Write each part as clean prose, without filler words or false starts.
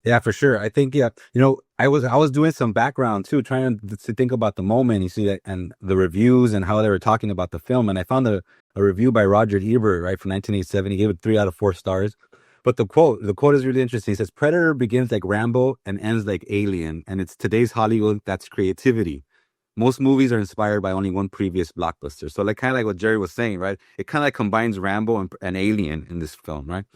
Yeah, for sure. I think, yeah, I was doing some background too, trying to think about the moment, you see that, and the reviews and how they were talking about the film. And I found a review by Roger Ebert, right, from 1987. He gave it 3 out of 4 stars. But the quote is really interesting. He says, Predator begins like Rambo and ends like Alien. And it's today's Hollywood, that's creativity. Most movies are inspired by only one previous blockbuster. So like kind of like what Jerry was saying, right? It kind of like combines Rambo and Alien in this film, right?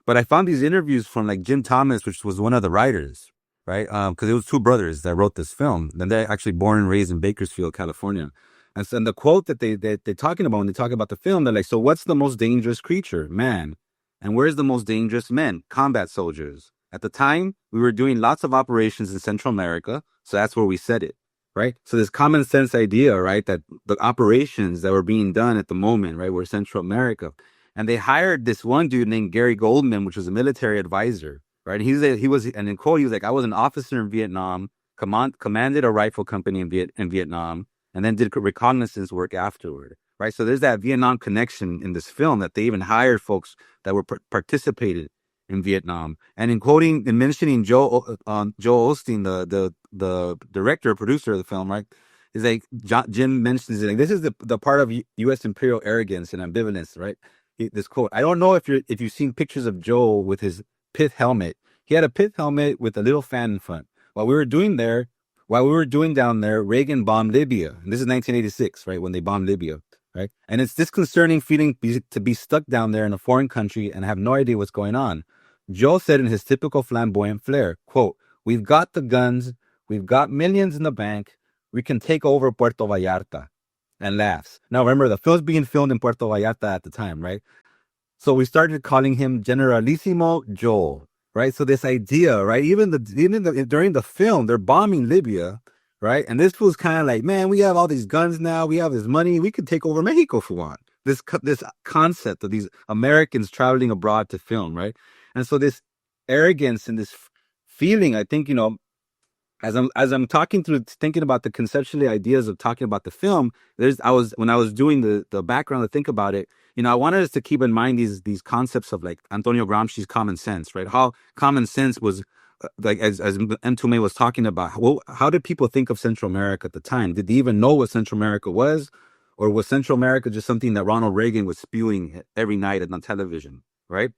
But I found these interviews from like Jim Thomas, which was one of the writers, right? Because it was two brothers that wrote this film. And they're actually born and raised in Bakersfield, California. And so, and the quote that they're talking about when they talk about the film, they're like, so what's the most dangerous creature? Man. And where's the most dangerous men? Combat soldiers. At the time, we were doing lots of operations in Central America. So that's where we said it, right? So this common sense idea, right, that the operations that were being done at the moment, right, were Central America. And they hired this one dude named Gary Goldman, which was a military advisor, right? He was, and in quote, he was like, I was an officer in Vietnam, commanded a rifle company in Vietnam, and then did reconnaissance work afterward, right? So there's that Vietnam connection in this film, that they even hired folks that were participated in Vietnam. And in quoting and mentioning Joe Osteen, the director, producer of the film, right? Is like Jim mentions it, like, this is the part of US imperial arrogance and ambivalence, right? This quote. I don't know if you've seen pictures of Joe with his pith helmet. He had a pith helmet with a little fan in front. While we were doing down there, Reagan bombed Libya. And this is 1986, right? When they bombed Libya, right? And it's disconcerting feeling to be stuck down there in a foreign country and have no idea what's going on. Joe said in his typical flamboyant flair, quote, we've got the guns, we've got millions in the bank, we can take over Puerto Vallarta, and laughs. Now, remember, the film's being filmed in Puerto Vallarta at the time, right? So we started calling him Generalissimo Joel, right? So this idea, right? During the film, they're bombing Libya, right? And this fool's kind of like, man, we have all these guns now, we have this money, we could take over Mexico if we want. This concept of these Americans traveling abroad to film, right? And so this arrogance and this feeling, I think, as I'm talking through, thinking about the conceptually ideas of talking about the film, when I was doing the background to think about it, I wanted us to keep in mind these concepts of like Antonio Gramsci's common sense, right? How common sense was like, as M. Tomei was talking about, well, how did people think of Central America at the time? Did they even know what Central America was? Or was Central America just something that Ronald Reagan was spewing every night on television, right?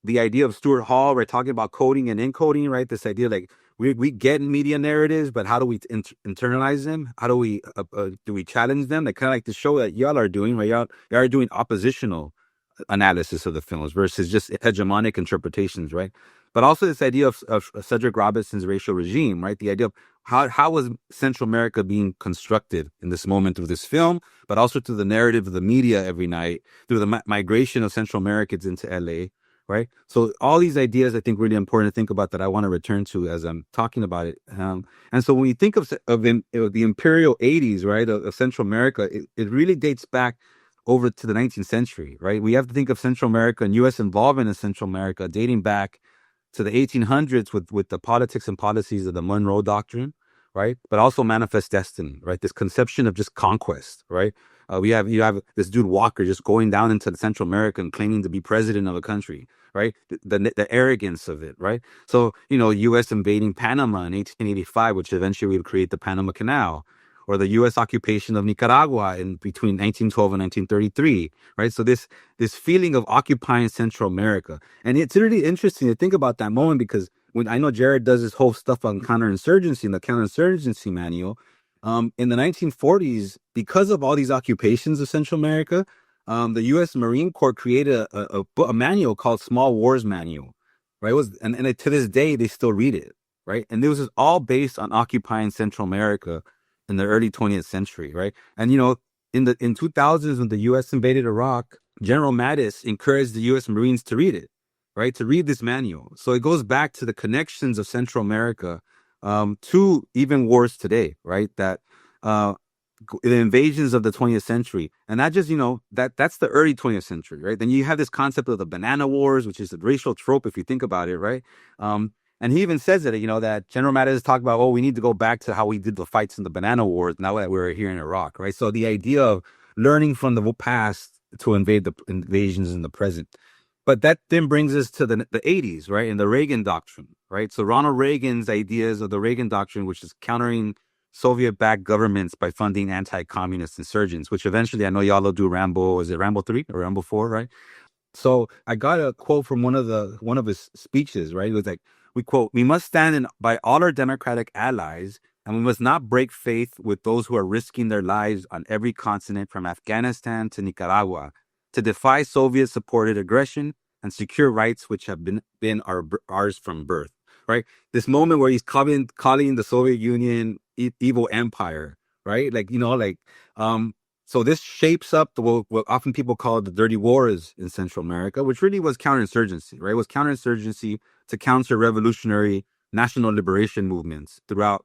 The idea of Stuart Hall, right, talking about coding and encoding, right? This idea like we get media narratives, but how do we internalize them? How do we challenge them? They kind of like the show that y'all are doing, right? Y'all are doing oppositional analysis of the films versus just hegemonic interpretations, right? But also this idea of Cedric Robinson's racial regime, right? The idea of how was Central America being constructed in this moment of this film, but also through the narrative of the media every night, through the migration of Central Americans into LA, right? So all these ideas, I think, really important to think about, that I want to return to as I'm talking about it. And so when we think of the Imperial 80s, right, of Central America, it really dates back over to the 19th century, right? We have to think of Central America and U.S. involvement in Central America dating back to the 1800s with the politics and policies of the Monroe Doctrine, right? But also Manifest Destiny, right? This conception of just conquest, right? You have this dude Walker just going down into Central America and claiming to be president of a country, right? The arrogance of it, right? So, U.S. invading Panama in 1885, which eventually would create the Panama Canal, or the U.S. occupation of Nicaragua in between 1912 and 1933, right? So this feeling of occupying Central America. And it's really interesting to think about that moment, because when I know Jared does this whole stuff on counterinsurgency in the counterinsurgency manual, in the 1940s, because of all these occupations of Central America, the U.S. Marine Corps created a manual called Small Wars Manual, right? And to this day, they still read it, right? And this was all based on occupying Central America in the early 20th century, right? And, in 2000s, when the U.S. invaded Iraq, General Mattis encouraged the U.S. Marines to read it, right? To read this manual. So it goes back to the connections of Central America to even wars today, right? That the invasions of the 20th century, and not just, that's the early 20th century, right? Then you have this concept of the banana wars, which is a racial trope if you think about it, right? And he even says that, that General Mattis talked about, we need to go back to how we did the fights in the banana wars now that we're here in Iraq, right? So the idea of learning from the past to invade the invasions in the present. But that then brings us to the 80s, right? And the Reagan doctrine, right? So Ronald Reagan's ideas of the Reagan doctrine, which is countering Soviet-backed governments by funding anti-communist insurgents, which eventually, I know y'all will do Rambo, is it Rambo 3 or Rambo 4, right? So I got a quote from one of his speeches, right? It was like, we quote, "We must stand by all our democratic allies, and we must not break faith with those who are risking their lives on every continent from Afghanistan to Nicaragua to defy Soviet-supported aggression and secure rights which have been ours from birth." Right? This moment where he's calling the Soviet Union evil empire, right? Like, so this shapes up what often people call the dirty wars in Central America, which really was counterinsurgency, right? It was counterinsurgency to counter revolutionary national liberation movements throughout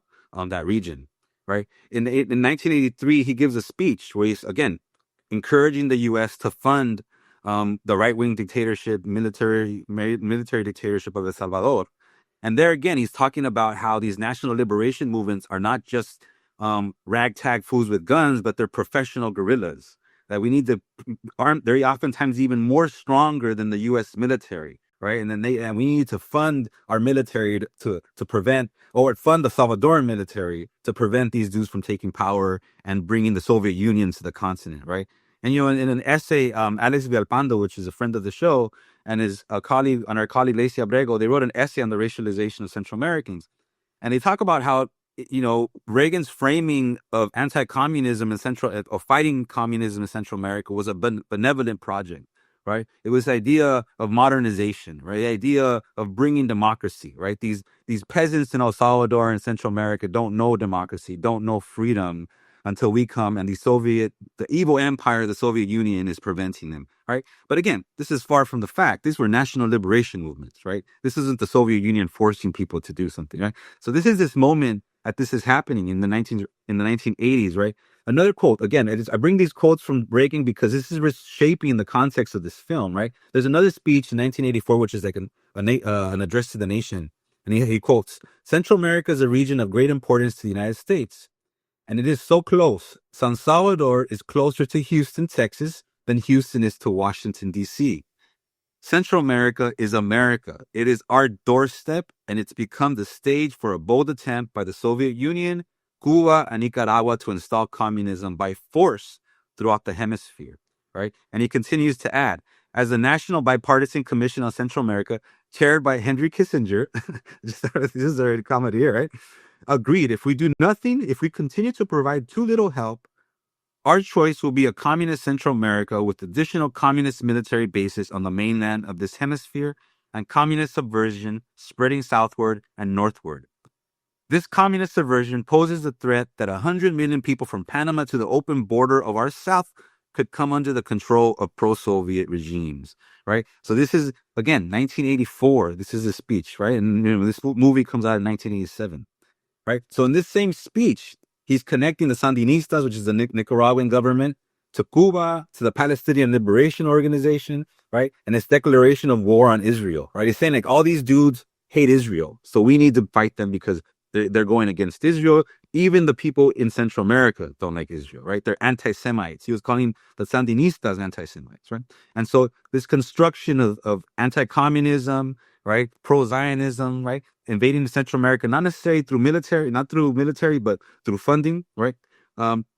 that region, right? In 1983, he gives a speech where he's, again, encouraging the U.S. to fund the right-wing dictatorship, military dictatorship of El Salvador. And there again, he's talking about how these national liberation movements are not just ragtag fools with guns, but they're professional guerrillas. That we need to arm. They're oftentimes even more stronger than the U.S. military, right? And we need to fund our military to prevent, or fund the Salvadoran military to prevent these dudes from taking power and bringing the Soviet Union to the continent, right? And in an essay, Alex Villalpando, which is a friend of the show, and our colleague Lacey Abrego, they wrote an essay on the racialization of Central Americans, and they talk about how Reagan's framing of anti-communism of fighting communism in Central America was a benevolent project, right? It was the idea of modernization, right? The idea of bringing democracy, right? These peasants in El Salvador and Central America don't know democracy, don't know freedom until we come, and the evil empire of the Soviet Union is preventing them, right? But again, this is far from the fact. These were national liberation movements, right? This isn't the Soviet Union forcing people to do something, right? So this is this moment that this is happening in the 1980s, right? Another quote, again, I bring these quotes from Reagan because this is reshaping the context of this film, right? There's another speech in 1984, which is like an address to the nation. And he quotes, "Central America is a region of great importance to the United States. And it is so close. San Salvador is closer to Houston, Texas, than Houston is to Washington, D.C. Central America is America. It is our doorstep, and it's become the stage for a bold attempt by the Soviet Union, Cuba, and Nicaragua to install communism by force throughout the hemisphere." Right? And he continues to add, "As the National Bipartisan Commission on Central America, chaired by Henry Kissinger," this is a comedy here, right? "Agreed, if we do nothing, if we continue to provide too little help, our choice will be a communist Central America with additional communist military bases on the mainland of this hemisphere and communist subversion spreading southward and northward. This communist subversion poses the threat that 100 million people from Panama to the open border of our south could come under the control of pro-Soviet regimes," right? So this is, again, 1984. This is a speech, right? And this movie comes out in 1987. Right. So in this same speech, he's connecting the Sandinistas, which is the Nicaraguan government, to Cuba, to the Palestinian Liberation Organization, right? And this declaration of war on Israel, right? He's saying like all these dudes hate Israel. So we need to fight them because they're going against Israel. Even the people in Central America don't like Israel, right? They're anti-Semites. He was calling the Sandinistas anti-Semites, right? And so this construction of anti-communism, right? Pro-Zionism, right? Invading Central America, not necessarily not through military, but through funding, right?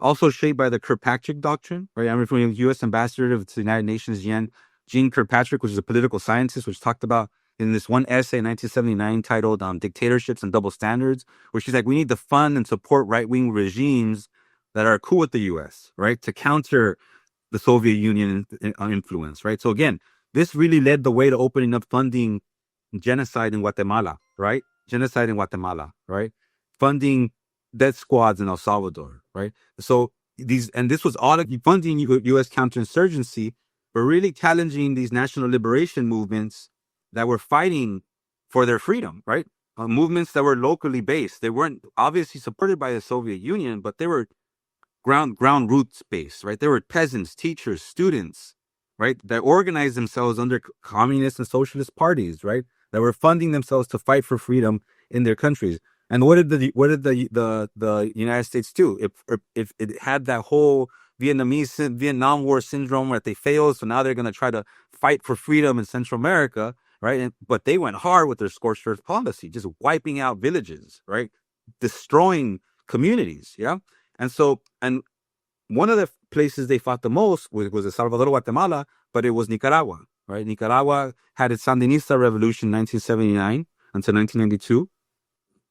Also shaped by the Kirkpatrick doctrine, right? I'm referring to the U.S. ambassador to the United Nations, Jean Kirkpatrick, which is a political scientist, which talked about in this one essay in 1979 titled Dictatorships and Double Standards, where she's like, we need to fund and support right-wing regimes that are cool with the U.S., right? To counter the Soviet Union influence, right? So again, this really led the way to opening up funding genocide in Guatemala, right? Genocide in Guatemala, right? Funding death squads in El Salvador, right? So this was all funding U.S. counterinsurgency, but really challenging these national liberation movements that were fighting for their freedom, right? Movements that were locally based. They weren't obviously supported by the Soviet Union, but they were ground roots based, right? They were peasants, teachers, students, right? That organized themselves under communist and socialist parties, right? That were funding themselves to fight for freedom in their countries. And what did the United States do? If it had that whole Vietnam War syndrome, where they failed, so now they're going to try to fight for freedom in Central America, right? But they went hard with their scorched earth policy, just wiping out villages, right? Destroying communities, yeah? And one of the places they fought the most was El Salvador, Guatemala, but it was Nicaragua, right? Nicaragua had its Sandinista revolution in 1979 until 1992,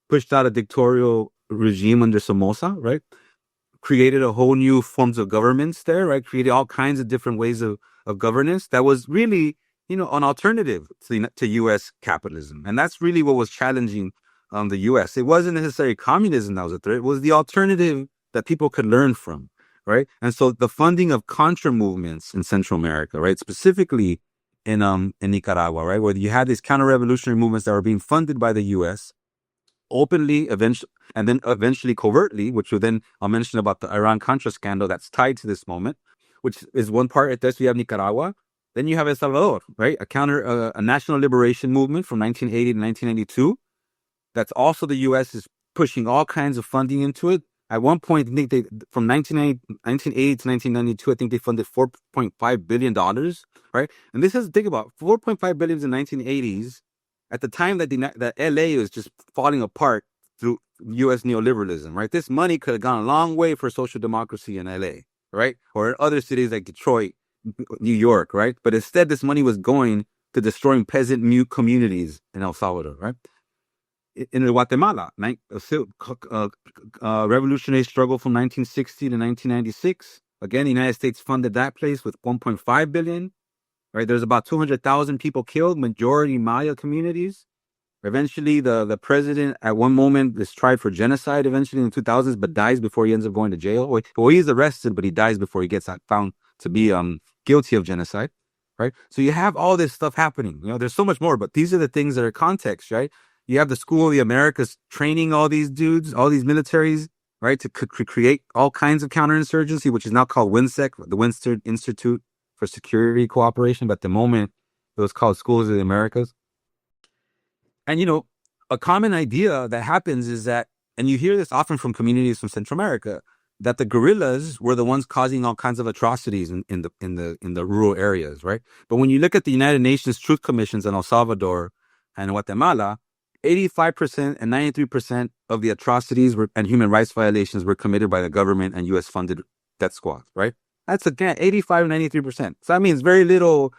pushed out a dictatorial regime under Somoza, right? Created a whole new forms of governments there, right? Created all kinds of different ways of governance that was really, an alternative to U.S. capitalism. And that's really what was challenging the U.S. It wasn't necessarily communism that was a threat. It was the alternative that people could learn from, right? And so the funding of Contra movements in Central America, right? Specifically in Nicaragua, right? Where you had these counter-revolutionary movements that were being funded by the U.S., openly, eventually covertly, which will then I'll mention about the Iran-Contra scandal that's tied to this moment, which is one part. At this, you have Nicaragua, then you have El Salvador, right? A national liberation movement from 1980 to 1992. That's also the U.S. is pushing all kinds of funding into it. At one point, I think from 1980 to 1992, I think they funded $4.5 billion, right? And this is, think about $4.5 billion in the 1980s. At the time that LA was just falling apart through U.S. neoliberalism, right? This money could have gone a long way for social democracy in LA, right? Or in other cities like Detroit, New York, right? But instead, this money was going to destroying peasant new communities in El Salvador, right? In Guatemala, revolutionary struggle from 1960 to 1996. Again, the United States funded that place with $1.5 billion. Right, there's about 200,000 people killed, majority Maya communities. Eventually, the president at one moment is tried for genocide eventually in the 2000s, but dies before he ends up going to jail. Well, he's arrested, but he dies before he gets found to be guilty of genocide. Right, so you have all this stuff happening. There's so much more, but these are the things that are context, right? You have the School of the Americas training all these dudes, all these militaries, right, to create all kinds of counterinsurgency, which is now called WINSEC, the Winstead Institute for Security Cooperation, but at the moment it was called Schools of the Americas. And a common idea that happens is that, and you hear this often from communities from Central America, that the guerrillas were the ones causing all kinds of atrocities in the rural areas, right? But when you look at the United Nations Truth Commissions in El Salvador and Guatemala, 85% and 93% of the atrocities and human rights violations were committed by the government and U.S. funded death squads, right? That's again 85, 93%. So that means very little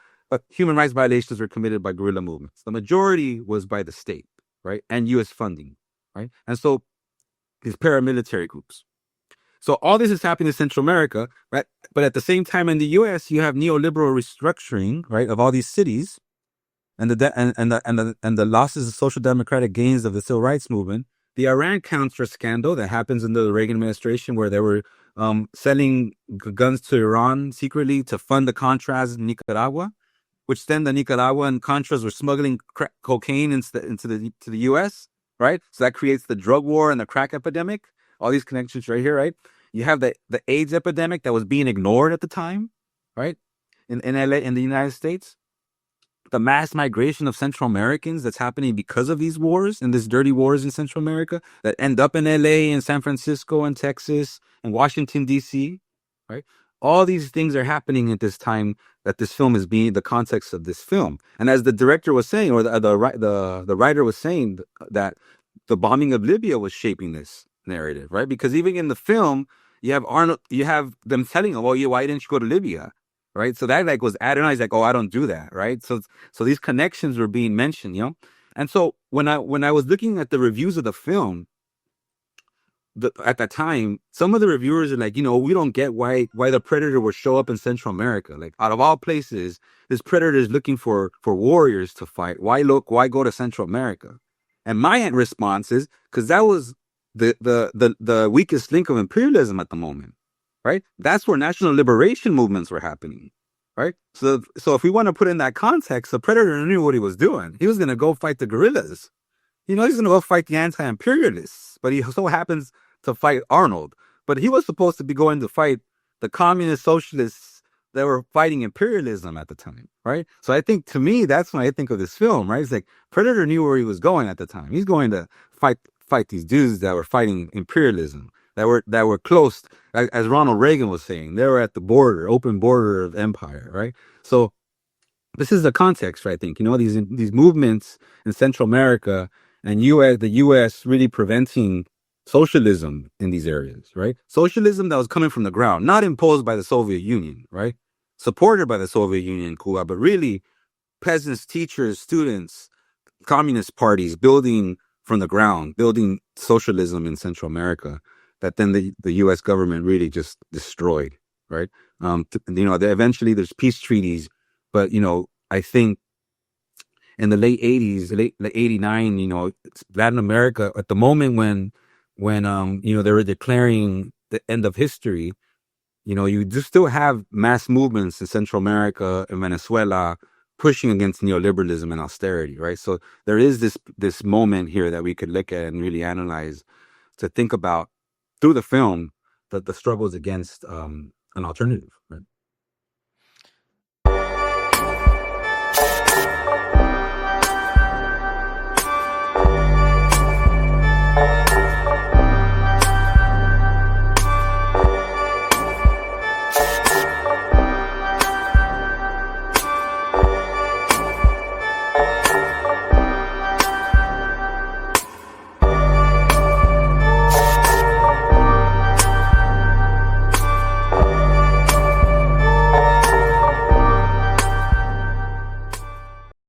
human rights violations were committed by guerrilla movements. The majority was by the state, right? And U.S. funding, right? And so these paramilitary groups. So all this is happening in Central America, right? But at the same time in the U.S., you have neoliberal restructuring, right, of all these cities, and the losses of social democratic gains of the civil rights movement. The Iran-Contra scandal that happens under the Reagan administration, where they were selling guns to Iran secretly to fund the Contras in Nicaragua, which then the Nicaraguan Contras were smuggling cocaine into the U.S., right? So that creates the drug war and the crack epidemic. All these connections right here, right? You have the AIDS epidemic that was being ignored at the time, right? In LA, in the United States. The mass migration of Central Americans that's happening because of these wars and these dirty wars in Central America that end up in LA and San Francisco and Texas and Washington, D.C., right? All these things are happening at this time that this film is being the context of this film. And as the director was saying, or the writer was saying, that the bombing of Libya was shaping this narrative, right? Because even in the film, you have them telling him, well, why didn't you go to Libya? Right. So that was added on. He's like, oh, I don't do that. Right. So these connections were being mentioned, And so when I was looking at the reviews of the film at that time, some of the reviewers are like, we don't get why the Predator would show up in Central America. Like, out of all places, this Predator is looking for warriors to fight. Why go to Central America? And my response is because that was the weakest link of imperialism at the moment. Right? That's where national liberation movements were happening. Right? So if we want to put in that context, the Predator knew what he was doing. He was going to go fight the guerrillas. He's going to go fight the anti-imperialists. But he so happens to fight Arnold. But he was supposed to be going to fight the communist socialists that were fighting imperialism at the time. Right? So I think, to me, that's when I think of this film. Right? It's like Predator knew where he was going at the time. He's going to fight these dudes that were fighting imperialism. that were close, as Ronald Reagan was saying, they were at the border, open border of empire, right? So this is the context, right? I think, these movements in Central America and the U.S. really preventing socialism in these areas, right? Socialism that was coming from the ground, not imposed by the Soviet Union, right? Supported by the Soviet Union, Cuba, but really peasants, teachers, students, communist parties building from the ground, building socialism in Central America that then the U.S. government really just destroyed, right? Eventually there's peace treaties, but, I think in the late 80s, late 89, Latin America, at the moment when they were declaring the end of history, you just still have mass movements in Central America and Venezuela pushing against neoliberalism and austerity, right? So there is this moment here that we could look at and really analyze to think about through the film the struggles against an alternative, right?